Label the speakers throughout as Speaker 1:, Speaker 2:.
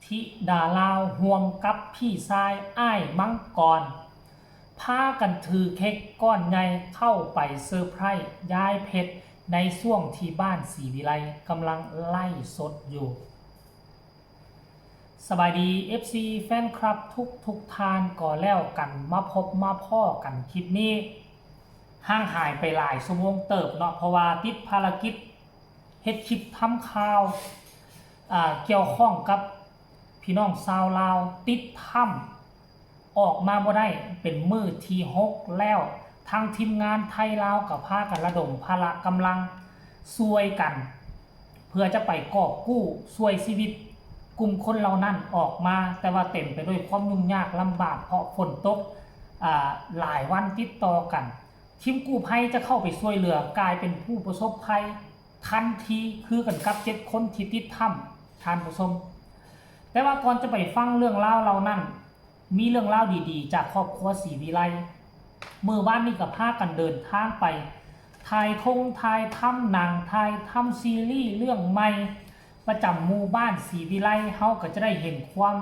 Speaker 1: ธิดาลาวห่วมกับพี่ชายอ้ายมังกรพากันถือเค้กก้อนใหญ่เข้าไปเซอร์ไพรส์ยายเพชรในช่วงที่บ้านศรีวิไลกำลังไล่สดอยู่สบายดี FC แฟนคลับทุกทานก่อแล้วกันมาพบมาพ่อกันคลิปนี้ห่างหายไปหลายชั่วโมงเติบเนาะเพราะว่าติดภารกิจเฮ็ดคลิปทำข่าวเกี่ยวข้องกับพี่น้องชาวลาวติดถ้ำออกมาบ่ได้เป็นมื้อที่6แล้วทางทีมงานไทยลาวกับพากันระดมพละกำลังช่วยกันเพื่อจะไปกอบกู้ช่วยชีวิตกลุ่มคนเหล่านั้นออกมาแต่ว่าเต็มไปด้วยความยุ่งยากลำบากเพราะฝนตกหลายวันติดต่อกันทีมกู้ภัยจะเข้าไปช่วยเหลือกลายเป็นผู้ประสบภัยทันทีคือกันกับ7คนที่ติดถ้ำท่านผู้ชมแต่ว่าก่อนจะไปฟังเรื่องราวเหล่านั้นมีเรื่องราวดีๆจากครอบครัวศรีวิไลเมื่อวานนี้กับพากันเดินทางไปถ่ายถ้ำหนังถ่ายถ้ำซีรีส์เรื่องใหม่ประจำหมู่บ้านศรีวิไลเฮาก็จะได้เห็นความ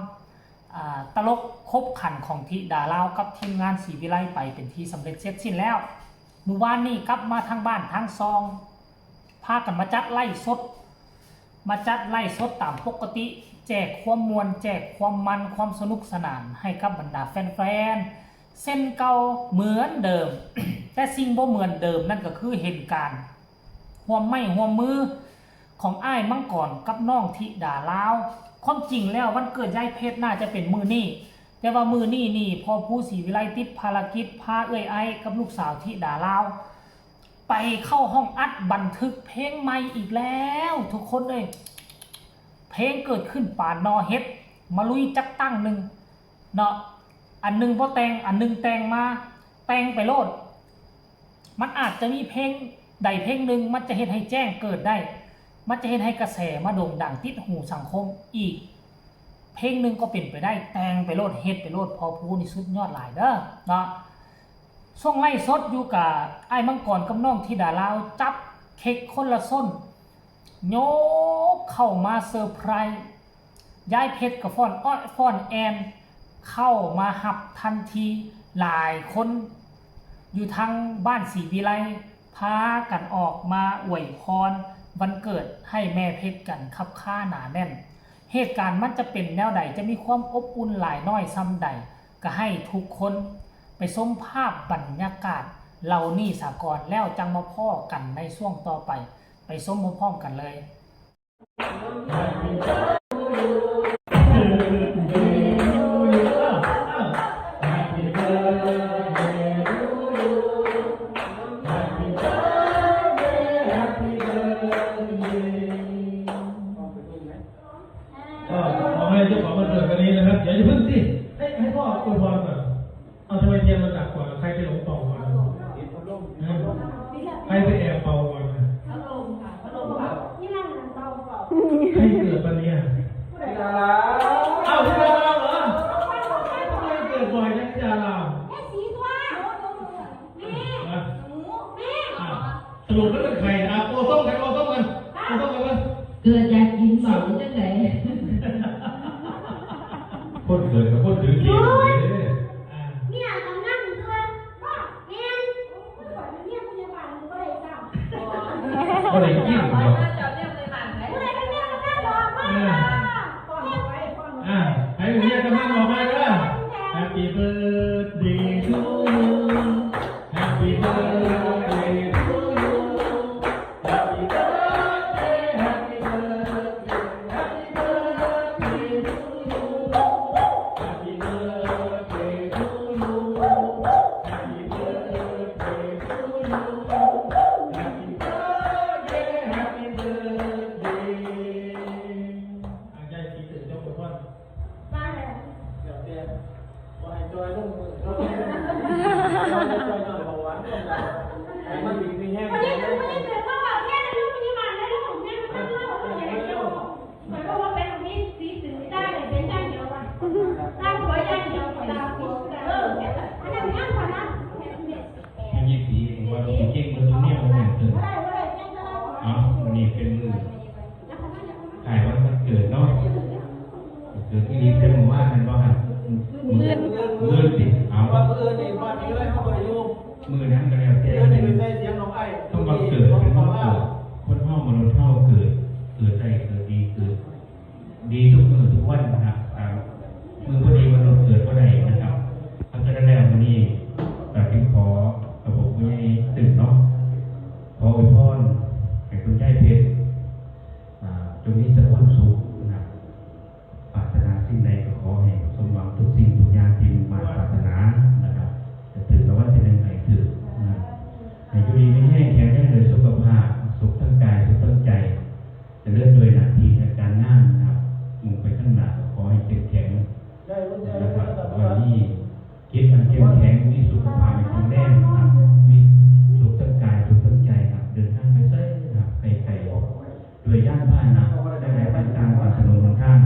Speaker 1: ตลกคบขันของธิดาลาวกับทีมงานศรีวิไลไปเป็นที่สำเร็จเสร็จสิ้นแล้วหมู่บ้านนี้กลับมาทางบ้านทางซองพากันมาจัดไล่สดตามปกติแจกความมวลแจกความมันความสนุกสนานให้กับบรรดาแฟนๆเส้นเก่าเหมือนเดิม แต่สิ่งบ่เหมือนเดิมนั่นก็คือเหตุการณ์ห่วมไม้ห่วมมือของอ้ายมังกรกับน้องธิดาลาวความจริงแล้ววันเกิดยายเพชรน่าจะเป็นมือนี้แต่ว่ามือนี้พอผู้ศรีวิไลติดภารกิจพาไอ้กับลูกสาวธิดาลาวไปเข้าห้องอัดบันทึกเพลงใหม่อีกแล้วทุกคนเลยเพลงเกิดขึ้นป่านอเฮ็ดมาลุยจักตั้งหนึ่งเนาะอันนึงพอแต่งอันนึงแต่งมาแต่งไปโลดมันอาจจะมีเพลงใดเพลงหนึ่งมันจะเฮ็ดให้แจ้งเกิดได้มันจะเฮ็ดให้กระแสมาโด่งดังติดหูสังคมอีกเพลงหนึ่งก็เป็นไปได้แต่งไปโลดเฮ็ดไปโลดพอพูนี่สุดยอดหลายเด้อเนาะช่วงไล่สดอยู่กับไอ้มังกรกับน้องธิดาลาวจับเค้กคนละส้นโยกเข้ามาเซอร์ไพรส์ยายเพชรกับฟ้อนแอนเข้ามาหับทันทีหลายคนอยู่ทางบ้านศรีวิไลพากันออกมาอวยพรวันเกิดให้แม่เพชรกันคับค่าหนาแน่นเหตุการณ์มันจะเป็นแนวใดจะมีความอบอุ่นหลายน้อยซ้ำใดก็ให้ทุกคนไปชมภาพบรรยากาศเหล่านี้สากลแล้วจังมาพ่อกันในช่วงต่อไปชมพร้อมๆกันเลย
Speaker 2: เจ้าของวันเกิดวันนี้นะครับอย่าเพิ่งสิให้พ่ออวยพรก่อนเอาทำไมเทียนมาดับก่อนใครไปหลงเป่าก่อนใครไปแอบเป่าก่อนพัดลมค่ะนี่นั่งเป่าใครเกิดวันนี้เอาที่ดาราเหรอทำไมเกิดบ่อยนักดาราสรุปแล้วเป็นใครโอ้ส้มกันเกิดจากกินเสาจังไหนคนเกิดกับคนถือเกียร์
Speaker 3: เนี่ยกำนั่งตัวว่าแม่เนี่ยพยาบาลก็เลยจับ
Speaker 2: ก็เลยยิ่งเหรอ
Speaker 3: ผู้ใดเป็นเนี่ยกำนั่งบอกว่า
Speaker 2: ให้เนี่ยกำนั่งบอกมาเด้อ Happy birthday to you Happy birthday to you Happy birthday Happy birthday Happy birthday to you Happy birthday to you Happy birthday to you Happy birthday Happy birthday ใจสีตื่นเจ้าคนว่า
Speaker 3: มาเลย
Speaker 2: เดี๋ยวเตี้ยว่าให้จอยลูก
Speaker 4: กิดที่ดีเป็นหมู่บ้านเป็นบ้านมือติดเอา
Speaker 2: ว่าเออนี่บ้านนี้เลยเขาบริยู
Speaker 4: มือนั้นก็แล้วแต่
Speaker 2: เออนี่เป็นได้เสียงน้องไอ้
Speaker 4: ต้องมาเกิดเป็นต้องเกิดคนเท่ามนุษย์เท่าเกิดได้เกิดดีเกิดดีทุกมือทุกวันนะครับมือพอดีมนุษย์เกิดก็ได้นะครับเพราะฉะนั้นแล้ววันนี้แต่ที่ขอระบบไม่ตื่นเนาะขออวยพรให้คุณยายเพชรจงมีแต่ความสุขนะครับปรารถนาสิ่งใดก็ขอให้สมหวังทุกสิ่งทุกอย่างที่มาปรารถนานะครับจะถือแล้วว่าจะเป็นไงถือนะให้อยู่ดีไม่แห้งแข็งแรงเลยสุขภาพสุขทั้งกายสุขทั้งใจจะเลื่อนโดยหน้าที่ในการงานนะครับมุ่งไปข้างหน้าขอให้เข้มแข็งนะครับวันนี้คิดมันเข้มแข็งมีสุขภาพแข็งแรงนะครับมีสุขทั้งกายสุขทั้งใจครับเดินทางไปไสนะครับไปไกลออกโดยย่านบ้านนะได้แรงบันดาลความสนุกของท่าน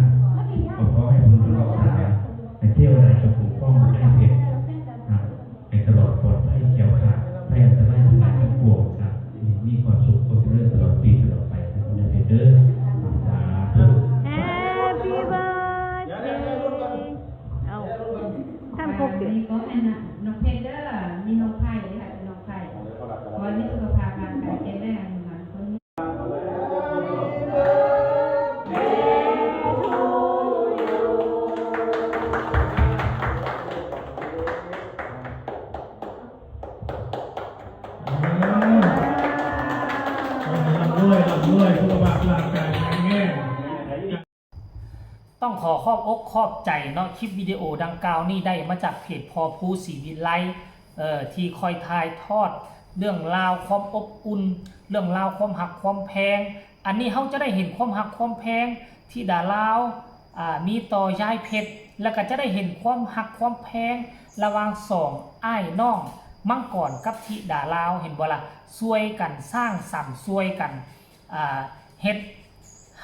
Speaker 4: ขอให้บุญรักษาในเที่ยวใดจะปกป้องได้เพชรนะในตลอดปลอดภัยแก้วขาดไม่อันตรายทั้งหลายทั้งปวงนะมีความสุขความเจริญตลอดปีตลอดไปนะคุณยายเพชรเด้อสาธุ
Speaker 5: Happy birthday เอาทำครบ
Speaker 6: อั
Speaker 5: เดี๋ย
Speaker 6: น
Speaker 5: ว
Speaker 6: นี้ก็ให้น้องเพชรเด้อมีน้องไผ่เลยค่ะเป็นน้องไผ่ขอให้มีสุขภาพร่างกายแข็งแรงเหมือนคนนี้
Speaker 2: ด้วยสุขภาพร่างกายแข็งแรง
Speaker 1: ต้องขอขอบอกขอบใจเนาะคลิปวิดีโอดังกล่าวนี่ได้มาจากเพจพอภูศรีวิไลที่คอยถ่ายทอดเรื่องราวความอบอุ่นเรื่องราวความหักความแพงอันนี้เขาจะได้เห็นความหักความแพงที่ดาลาวมีต่อยายเพชรแล้วก็จะได้เห็นความหักความแพงระหว่างสองอ้ายน้องมังกรกับธิดาลาวเห็นบ่ล่ะช่วยกันสร้างสรรค์ช่วยกันเฮ็ด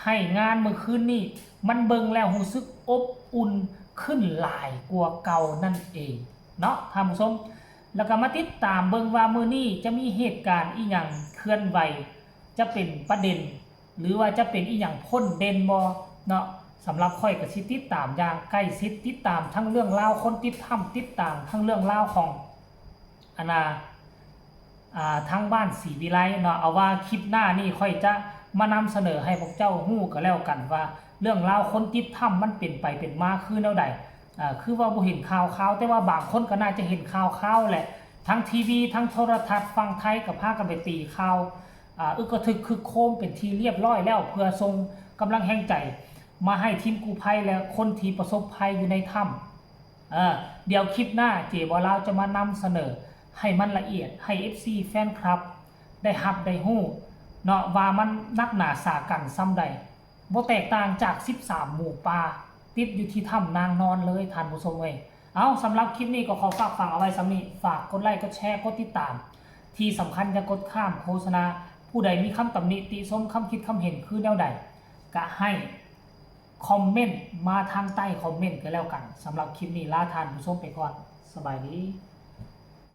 Speaker 1: ให้งานเมื่อคืนนี้มันเบิ่งแล้วรู้สึกอบอุ่นขึ้นหลายกว่าเก่านั่นเองเนาะท่านผู้ชมแล้วก็มาติดตามเบิ่งว่ามื้อนี้จะมีเหตุการณ์อีหยังเคลื่อนไหวจะเป็นประเด็นหรือว่าจะเป็นอีหยังพ้นเด่นบ่เนาะสำหรับค่อยก็สิติดตามอย่างใกล้ชิดติดตามทั้งเรื่องราวคนติดถ้ำติดตามทั้งเรื่องราวของทั้งบ้านศรีวิไลเนาะเอาว่าคลิปหน้านี่ค่อยจะมานำเสนอให้พวกเจ้าฮู้ก็แล้วกันว่าเรื่องราวคนติดถ้ำมันเป็นไปเป็นมาคือแนวใดคือว่าบ่เห็นข่าวแต่ว่าบางคนก็น่าจะเห็นข่าวแหละทั้งทีวีทั้งโทรทัศน์ฟังไทยกับพากันไปตีข่าวก็ถึกคือโคมเป็นทีเรียบร้อยแล้วเพื่อส่งกำลังแห่งใจมาให้ทีมกู้ภัยและคนที่ประสบภัยอยู่ในถ้ำเดี๋ยวคลิปหน้าเจบ่าวจะมานำเสนอให้มันละเอียดให้ FC แฟนคลับได้ฮับได้ฮู้เนาะว่ามันนักหนาสากันซ้ำใดบ่แตกต่างจาก13หมู่ป่าติดอยู่ที่ถ้ำนางนอนเลยท่านผู้ชมเอ้ยเอาสำหรับคลิปนี้ก็ขอฝากฟังเอาไว้สำนี้ฝากกดไลค์กดแชร์กดติดตามที่สำคัญอย่ากดข้ามโฆษณาผู้ใดมีคำตำหนิติชมคำคิดคำเห็นคือแนวใดก็ให้คอมเมนต์มาทางใต้คอมเมนต์ก็แล้วกันสำหรับคลิปนี้ลาท่านผู้ชมไปก่อนสบายดี